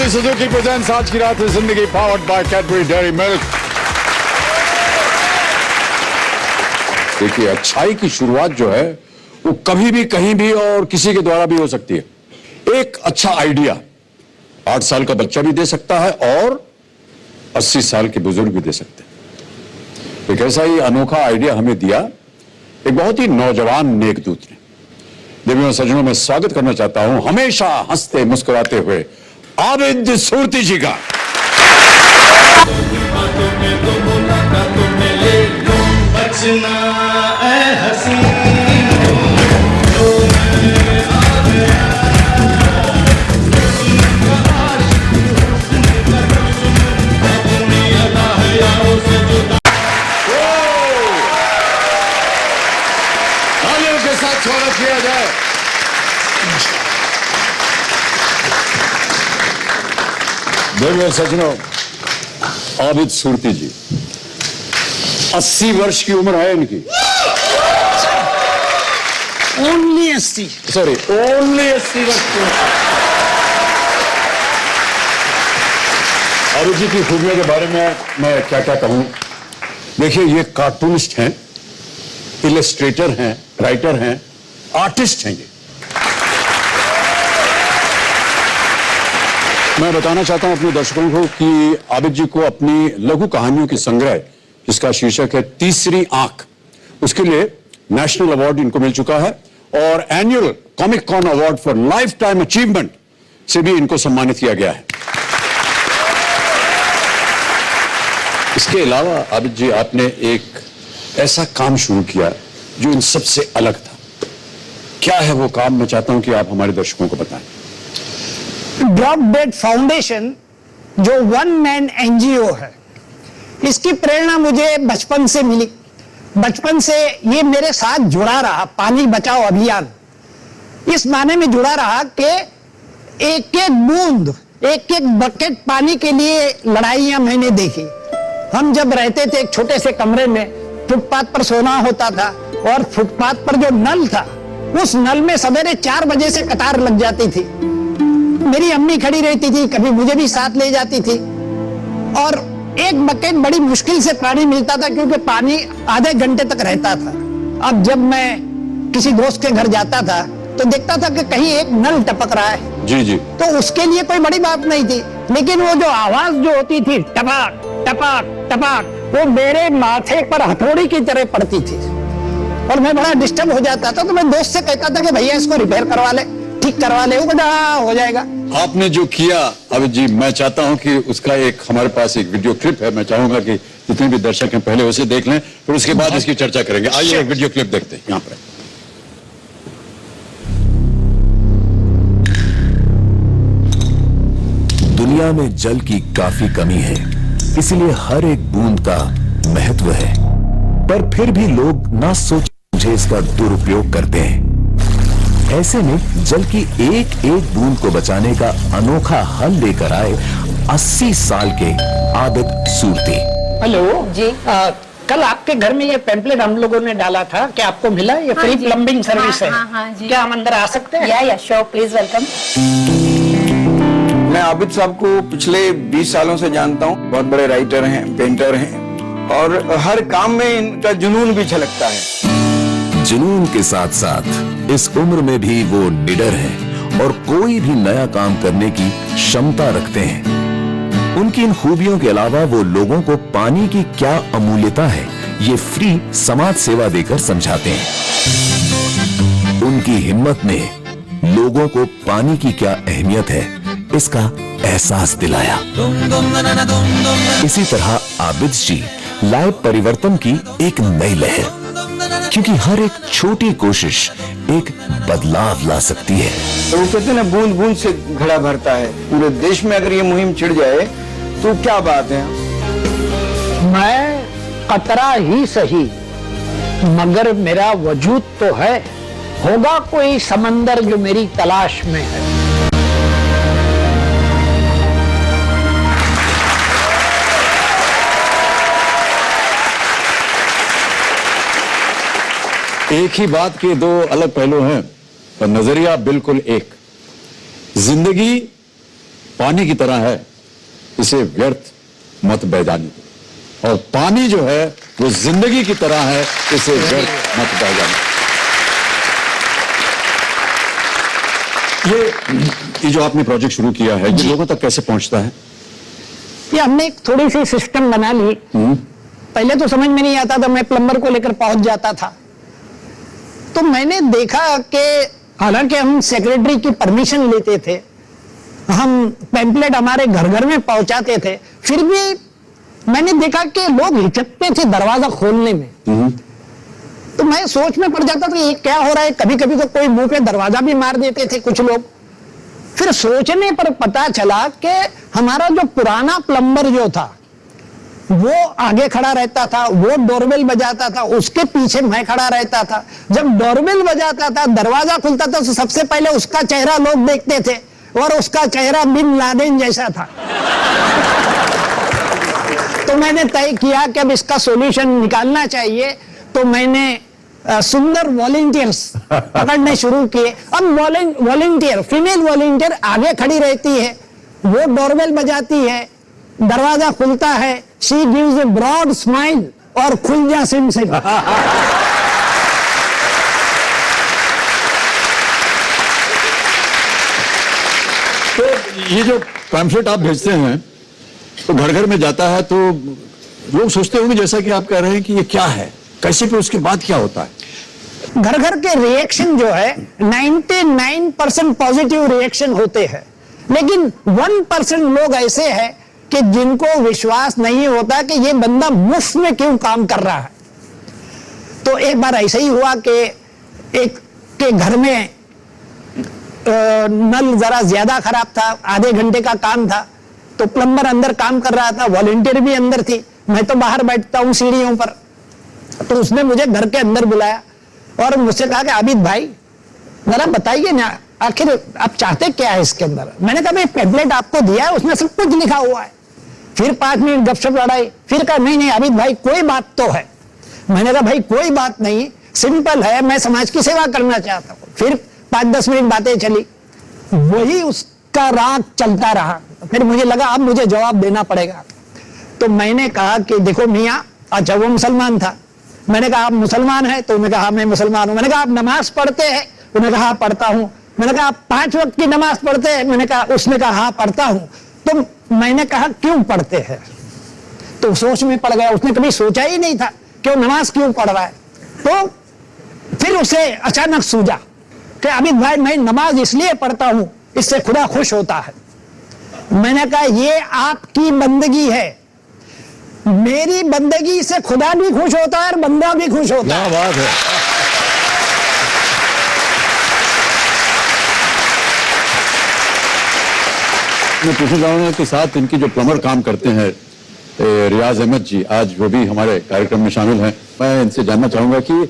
Maruti Suzuki presents आज की रात है जिंदगी powered by Cadbury dairy milk. देखिए, अच्छाई की शुरुआत जो है वो कभी भी कहीं भी और किसी के द्वारा भी हो सकती है। एक अच्छा आइडिया 8 साल का बच्चा भी दे सकता है और 80 साल के बुजुर्ग भी दे सकते हैं। एक ऐसा ही अनोखा आइडिया हमें दिया एक बहुत ही नौजवान नेकदूत ने। देवियों सज्जनों, में स्वागत करना चाहता हूं हमेशा हंसते मुस्कुराते हुए आबिद सूरती जी का। के साथ स्वागत किया जाए। देवियों सज्जनों, आबिद सूरती जी 80 वर्ष की उम्र है इनकी। ओनली 80, सॉरी ओनली 80 वर्ष की। आबिद जी की खूबियों के बारे में मैं क्या क्या कहूं। देखिए, ये कार्टूनिस्ट हैं, इलस्ट्रेटर हैं, राइटर हैं, आर्टिस्ट हैं। ये मैं बताना चाहता हूं अपने दर्शकों को कि आबिद जी को अपनी लघु कहानियों की संग्रह जिसका शीर्षक है तीसरी आंख, उसके लिए नेशनल अवार्ड इनको मिल चुका है और annual Comic Con award for lifetime achievement से भी इनको सम्मानित किया गया है। इसके अलावा आबिद जी, आपने एक ऐसा काम शुरू किया जो इन सबसे अलग था। क्या है वो काम? मैं चाहता हूं कि आप हमारे दर्शकों को बताएं। ड्रॉप डेड फाउंडेशन जो वन मैन एनजीओ है, इसकी प्रेरणा मुझे बचपन से मिली। बचपन से ये मेरे साथ जुड़ा रहा, पानी बचाओ अभियान इस माने में जुड़ा रहा कि एक एक बूंद, एक एक बकेट पानी के लिए लड़ाइयां मैंने देखी। हम जब रहते थे एक छोटे से कमरे में, फुटपाथ पर सोना होता था और फुटपाथ पर जो नल था, उस नल में सवेरे 4 बजे से कतार लग जाती थी। मेरी अम्मी खड़ी रहती थी, कभी मुझे भी साथ ले जाती थी और एक बकेट बड़ी मुश्किल से पानी मिलता था क्योंकि पानी आधे घंटे तक रहता था। अब जब मैं किसी दोस्त के घर जाता था तो देखता था कि कहीं एक नल टपक रहा है। जी जी। तो उसके लिए कोई बड़ी बात नहीं थी, लेकिन वो जो आवाज जो होती थी, टपाक टपाक टपाक, वो मेरे माथे पर हथौड़ी की तरह पड़ती थी और मैं बड़ा डिस्टर्ब हो जाता था। तो मैं दोस्त से कहता था कि भैया इसको रिपेयर करवा ले, ठीक करवा ले। वो कहता हो जाएगा। आपने जो किया आबिद जी, मैं चाहता हूं कि उसका एक हमारे पास एक वीडियो क्लिप है। मैं चाहूंगा कि जितने भी दर्शक हैं पहले उसे देख लें, फिर उसके बाद इसकी चर्चा करेंगे। आइए एक वीडियो क्लिप देखते हैं। यहाँ पर दुनिया में जल की काफी कमी है, इसलिए हर एक बूंद का महत्व है, पर फिर भी लोग ना सोच समझे इसका दुरुपयोग करते हैं। ऐसे में जल की एक एक बूंद को बचाने का अनोखा हल लेकर आए 80 साल के आबिद सूरती। हेलो जी। कल आपके घर में ये पैम्पलेट हम लोगों ने डाला था, क्या आपको मिला? ये फ्री प्लम्बिंग सर्विस है। हाँ, जी। क्या हम अंदर आ सकते हैं? या श्योर, प्लीज वेलकम। मैं आबिद साहब को पिछले 20 सालों से जानता हूँ। बहुत बड़े राइटर हैं, पेंटर हैं और हर काम में इनका जुनून भी झलकता है। जुनून के साथ साथ इस उम्र में भी वो निडर हैं और कोई भी नया काम करने की क्षमता रखते हैं। उनकी इन खूबियों के अलावा वो लोगों को पानी की क्या अमूल्यता है ये फ्री समाज सेवा देकर समझाते हैं। उनकी हिम्मत ने लोगों को पानी की क्या अहमियत है इसका एहसास दिलाया। इसी तरह आबिद जी लाए परिवर्तन की एक नई लहर, क्योंकि हर एक छोटी कोशिश एक बदलाव ला सकती है। तो वो कहते हैं ना, बूंद बूंद से घड़ा भरता है। पूरे देश में अगर ये मुहिम छिड़ जाए तो क्या बात है। मैं कतरा ही सही, मगर मेरा वजूद तो है। होगा कोई समंदर जो मेरी तलाश में है। एक ही बात के दो अलग पहलू हैं पर नजरिया बिल्कुल एक। जिंदगी पानी की तरह है, इसे व्यर्थ मत बह जाने दो। और पानी जो है वो जिंदगी की तरह है, इसे व्यर्थ मत बह जाने दो। ये जो आपने प्रोजेक्ट शुरू किया है, ये लोगों तक कैसे पहुंचता है? ये हमने एक थोड़ी सी सिस्टम बना ली। पहले तो समझ में नहीं आता था, मैं प्लम्बर को लेकर पहुंच जाता था। तो मैंने देखा कि हालांकि हम सेक्रेटरी की परमिशन लेते थे, हम पैम्पलेट हमारे घर घर में पहुंचाते थे, फिर भी मैंने देखा कि लोग हिचकते थे दरवाजा खोलने में। तो मैं सोच में पड़ जाता था ये क्या हो रहा है। कभी कभी तो कोई मुंह पे दरवाजा भी मार देते थे कुछ लोग। फिर सोचने पर पता चला कि हमारा जो पुराना प्लम्बर जो था वो आगे खड़ा रहता था, वो डोरबेल बजाता था, उसके पीछे मैं खड़ा रहता था। जब डोरबेल बजाता था, दरवाजा खुलता था, तो सबसे पहले उसका चेहरा लोग देखते थे और उसका चेहरा बिन लादेन जैसा था। तो मैंने तय किया कि अब इसका सॉल्यूशन निकालना चाहिए। तो मैंने सुंदर वॉलंटियर्स पकड़ने शुरू किए। अब वॉलंटियर, फीमेल वॉलंटियर आगे खड़ी रहती है, वो डोरबेल बजाती है, दरवाजा खुलता है, she gives a broad smile और खुल जा सिम सिम। तो ये जो पैम्फलेट आप भेजते हैं तो घर घर में जाता है, तो लोग सोचते होंगे जैसा कि आप कह रहे हैं कि ये क्या है, कैसे, फिर उसके बाद क्या होता है? घर घर के रिएक्शन जो है 99% पॉजिटिव रिएक्शन होते हैं, लेकिन 1% लोग ऐसे हैं कि जिनको विश्वास नहीं होता कि ये बंदा मुफ्त में क्यों काम कर रहा है। तो एक बार ऐसा ही हुआ कि एक के घर में नल जरा ज्यादा खराब था, आधे घंटे का काम था, तो प्लम्बर अंदर काम कर रहा था, वॉलंटियर भी अंदर थी, मैं तो बाहर बैठता हूँ सीढ़ियों पर। तो उसने मुझे घर के अंदर बुलाया और मुझसे कहा कि आबिद भाई जरा बताइए ना, आखिर आप चाहते क्या है इसके अंदर। मैंने कहा भाई पैम्फलेट आपको दिया है, उसमें सब कुछ लिखा हुआ है। फिर 5 मिनट गपशप लड़ाई, फिर कहा नहीं नहीं आबिद भाई कोई बात तो है। मैंने कहा भाई कोई बात नहीं, सिंपल है, मैं समाज की सेवा करना चाहता हूँ। फिर 5-10 मिनट बातें चली, वही उसका राग चलता रहा। फिर मुझे लगा अब मुझे जवाब देना पड़ेगा। तो मैंने कहा कि देखो मियाँ, अच्छा वो मुसलमान था, मैंने कहा आप मुसलमान हैं? तो उन्होंने कहा मैं मुसलमान हूं। मैंने कहा आप नमाज पढ़ते हैं? उन्होंने कहा पढ़ता हूं। मैंने कहा आप 5 वक्त की नमाज पढ़ते हैं? मैंने कहा, उसने कहा हाँ पढ़ता हूं। तो मैंने कहा क्यों पढ़ते हैं? तो सोच में पड़ गया, उसने कभी सोचा ही नहीं था कि वो नमाज क्यों पढ़ रहा है। तो फिर उसे अचानक सूझा कि अमित भाई मैं नमाज इसलिए पढ़ता हूं, इससे खुदा खुश होता है। मैंने कहा ये आपकी बंदगी है, मेरी बंदगी से खुदा भी खुश होता है और बंदा भी खुश होता है। क्या बात है। मैं पूछना चाहूंगा कि साथ इनकी जो प्लम्बर काम करते हैं रियाज अहमद जी, आज वो भी हमारे कार्यक्रम में शामिल हैं। मैं इनसे जानना चाहूंगा कि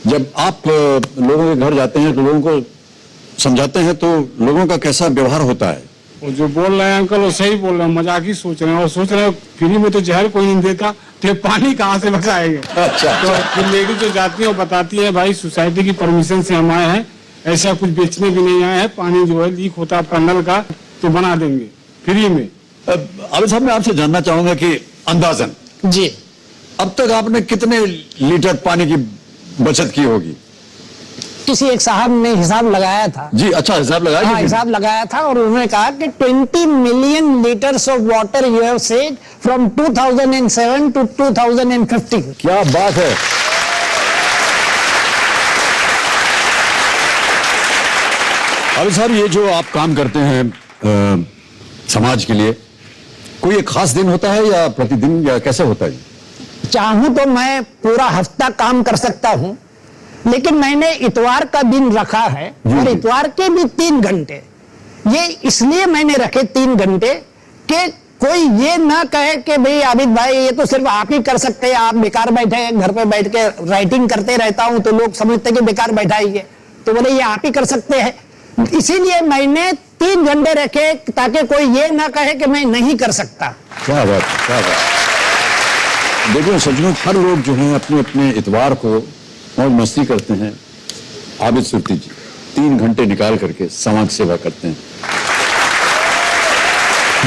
जब आप लोगों के घर जाते हैं तो लोगों को समझाते हैं, तो लोगों का कैसा व्यवहार होता है? वो जो बोल रहे हैं अंकल वो सही बोल रहे हैं, मजाक ही सोच रहे हैं, और सोच रहे हैं फ्री में तो जहर कोई नहीं देता, तो पानी कहाँ से बचाएंगे। अच्छा। तो फिर लेडीज जो जाती है वो बताती है भाई सोसाइटी की परमिशन से हम आए हैं, ऐसा कुछ बेचने भी नहीं आए हैं, पानी जो है लीक होता है नल का तो बना देंगे फ्री में। आबिद साहब मैं आपसे जानना चाहूंगा कि अंदाजन जी अब तक आपने कितने लीटर पानी की बचत की होगी? किसी एक साहब ने हिसाब लगाया था। जी अच्छा, हिसाब लगाया? हाँ हिसाब लगाया था और उन्होंने कहा कि 20 million litres of water you have saved from 2007 to 2015। क्या बात है। आबिद साहब ये जो आप काम करते हैं समाज के लिए, कोई एक खास दिन होता है या प्रतिदिन या कैसे होता है? चाहूं तो मैं पूरा हफ्ता काम कर सकता हूं, लेकिन मैंने इतवार का दिन रखा है और इतवार के भी 3 घंटे। ये इसलिए मैंने रखे 3 घंटे कि कोई ये ना कहे कि भाई आबिद भाई ये तो सिर्फ आप ही कर सकते हैं, आप बेकार बैठे हैं घर पे बैठ के राइटिंग करते रहता हूं तो लोग समझते कि बेकार बैठा ही है, तो बोले ये आप ही कर सकते हैं। इसीलिए मैंने 3 घंटे रखे ताकि कोई ये ना कहे कि मैं नहीं कर सकता। क्या बात, क्या बात। देखो सज्जनों, हर लोग जो हैं अपने अपने इतवार को मौज मस्ती करते हैं। आबिद सुरती जी 3 घंटे निकाल करके समाज सेवा करते हैं।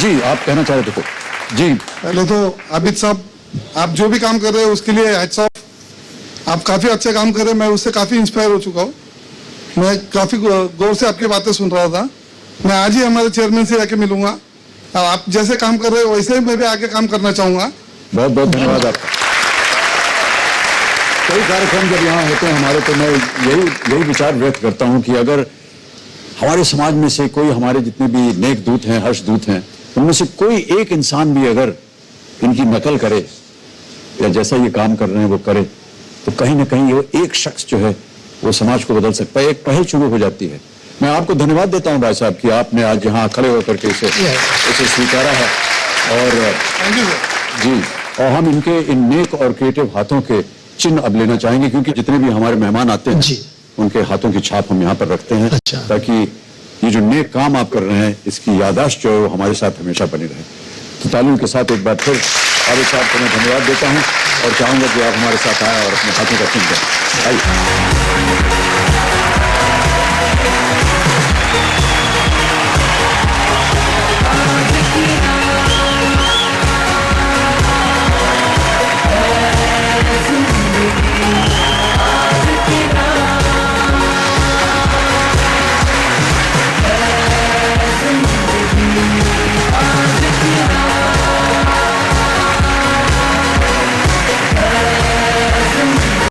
जी आप कहना चाह रहे थे तो जी। पहले तो आबिद साहब, आप जो भी काम कर रहे हो उसके लिए हैट्स ऑफ। आप काफी अच्छे काम कर रहे हैं, मैं उससे काफी इंस्पायर हो चुका हूँ। मैं काफी गौर से आपकी बातें सुन रहा था। मैं आज ही हमारे चेयरमैन से आके मिलूंगा और आप जैसे काम कर रहे हो वैसे ही मैं भी आगे काम करना चाहूंगा। बहुत बहुत धन्यवाद आपका। कई कार्यक्रम जब यहाँ होते हैं हमारे, तो मैं यही विचार व्यक्त करता हूँ कि अगर हमारे समाज में से कोई, हमारे जितने भी नेक दूत हैं, हर्ष दूत हैं, उनमें से कोई एक इंसान भी अगर इनकी नकल करे या जैसा ये काम कर रहे हैं वो करे, तो कहीं ना कहीं वो एक शख्स जो है वो समाज को बदल सकता है। एक पहल शुरू हो जाती है। मैं आपको धन्यवाद देता हूं भाई साहब कि आपने आज यहाँ खड़े होकर के इसे स्वीकारा है। और थैंक यू सर। जी, और हम इनके इन नेक और क्रिएटिव हाथों के चिन्ह अब लेना चाहेंगे, क्योंकि जितने भी हमारे मेहमान आते हैं जी। उनके हाथों की छाप हम यहाँ पर रखते हैं, अच्छा। ताकि ये जो नेक काम आप कर रहे हैं इसकी याददाश्त जो है वो हमारे साथ हमेशा बनी रहे। तो तालियों के साथ एक बार फिर आबिद साहब को मैं धन्यवाद देता हूँ और चाहूंगा कि आप हमारे साथ आए और अपने हाथों का चिन्ह दें। आइए।